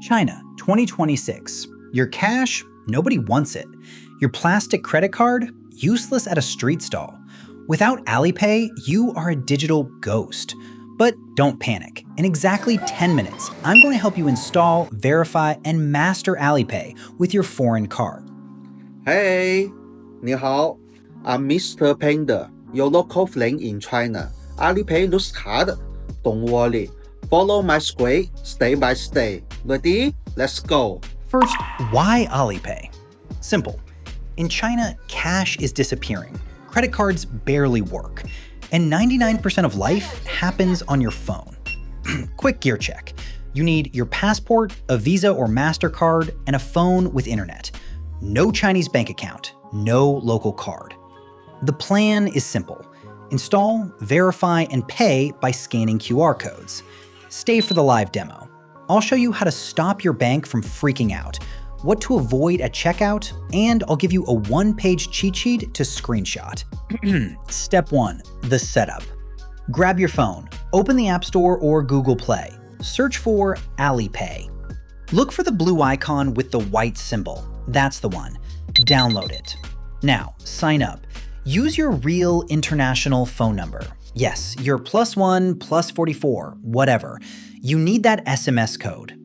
China, 2026. Your cash? Nobody wants it. Your plastic credit card? Useless at a street stall. Without Alipay, you are a digital ghost. But don't panic. In exactly 10 minutes, I'm going to help you install, verify, and master Alipay with your foreign card. Hey, 你好, I'm Mr. Panda, your local friend in China. Alipay looks hard. Don't worry. Follow my screen step by step. Ready? Let's go. First, why Alipay? Simple. In China, cash is disappearing. Credit cards barely work. And 99% of life happens on your phone. Quick gear check. You need your passport, a Visa or Mastercard, and a phone with internet. No Chinese bank account, no local card. The plan is simple. Install, verify, and pay by scanning QR codes. Stay for the live demo. I'll show you how to stop your bank from freaking out, what to avoid at checkout, and I'll give you a one-page cheat sheet to screenshot. Step 1. The setup. Grab your phone, open the App Store or Google Play. Search for Alipay. Look for the blue icon with the white symbol. That's the one. Download it. Now, sign up. Use your real international phone number. Yes, your +1, +44, whatever. You need that SMS code.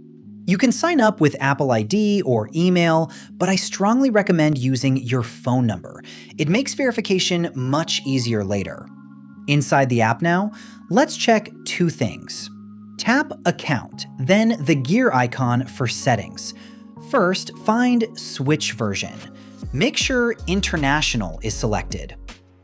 You can sign up with Apple ID or email, but I strongly recommend using your phone number. It makes verification much easier later. Inside the app now, let's check two things. Tap Account, then the gear icon for settings. First, find Switch version. Make sure International is selected.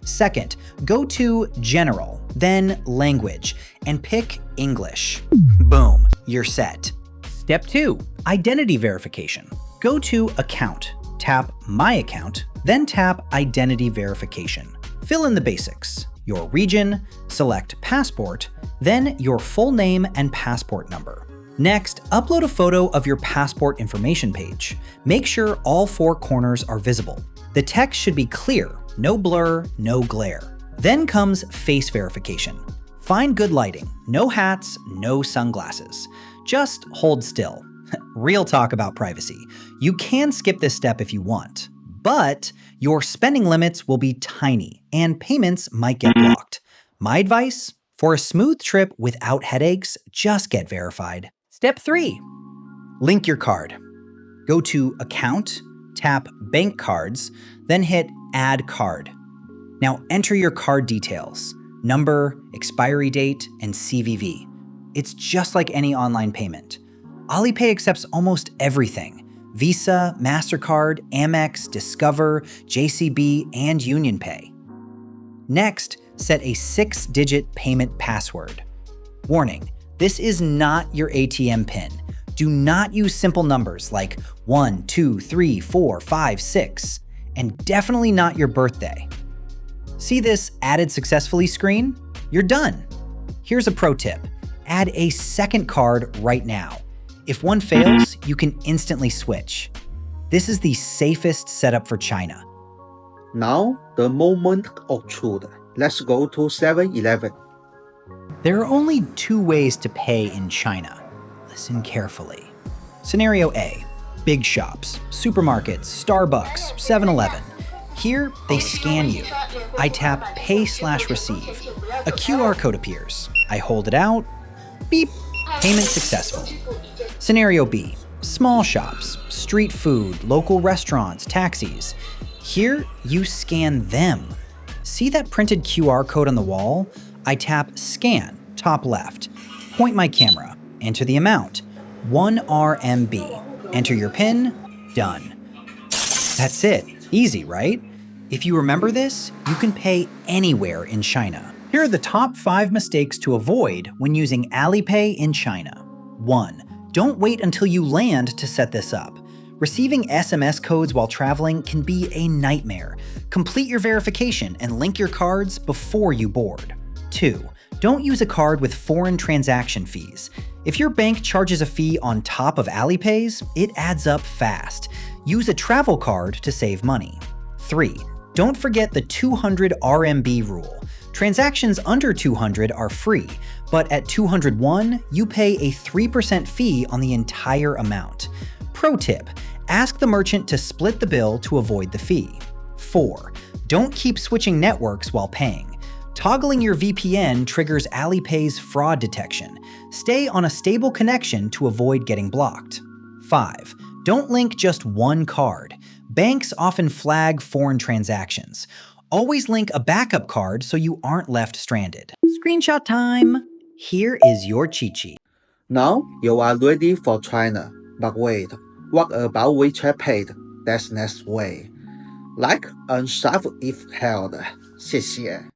Second, go to General, then Language, and pick English. Boom, you're set. Step 2, Identity Verification. Go to Account, tap My Account, then tap Identity Verification. Fill in the basics. Your region, select Passport, then your full name and passport number. Next, upload a photo of your passport information page. Make sure all 4 corners are visible. The text should be clear, no blur, no glare. Then comes face verification. Find good lighting, no hats, no sunglasses. Just hold still. Real talk about privacy. You can skip this step if you want, but your spending limits will be tiny and payments might get blocked. My advice? For a smooth trip without headaches, just get verified. Step 3. Link your card. Go to Account, tap Bank Cards, then hit Add Card. Now enter your card details, number, expiry date, and CVV. It's just like any online payment. Alipay accepts almost everything. Visa, Mastercard, Amex, Discover, JCB, and UnionPay. Next, set a 6-digit payment password. Warning, this is not your ATM PIN. Do not use simple numbers like 1, 2, 3, 4, 5, 6, and definitely not your birthday. See this added successfully screen? You're done. Here's a pro tip. Add a second card right now. If one fails, you can instantly switch. This is the safest setup for China. Now, the moment of truth. Let's go to 7-Eleven. There are only 2 ways to pay in China. Listen carefully. Scenario A, big shops, supermarkets, Starbucks, 7-Eleven. Here, they scan you. I tap Pay/Receive. A QR code appears. I hold it out. Beep. Payment successful. Scenario B, small shops, street food, local restaurants, taxis. Here, you scan them. See that printed QR code on the wall? I tap Scan, top left. Point my camera. Enter the amount. 1 RMB. Enter your PIN. Done. That's it. Easy, right? If you remember this, you can pay anywhere in China. Here are the top 5 mistakes to avoid when using Alipay in China. 1. Don't wait until you land to set this up. Receiving SMS codes while traveling can be a nightmare. Complete your verification and link your cards before you board. 2. Don't use a card with foreign transaction fees. If your bank charges a fee on top of Alipay's, it adds up fast. Use a travel card to save money. 3. Don't forget the 200 RMB rule. Transactions under 200 are free, but at 201, you pay a 3% fee on the entire amount. Pro tip: ask the merchant to split the bill to avoid the fee. 4. Don't keep switching networks while paying. Toggling your VPN triggers Alipay's fraud detection. Stay on a stable connection to avoid getting blocked. 5. Don't link just one card. Banks often flag foreign transactions. Always link a backup card so you aren't left stranded. Screenshot time! Here is your cheat sheet. Now you are ready for China. But wait, what about WeChat Pay? That's next way. Like and sub if held. 谢谢。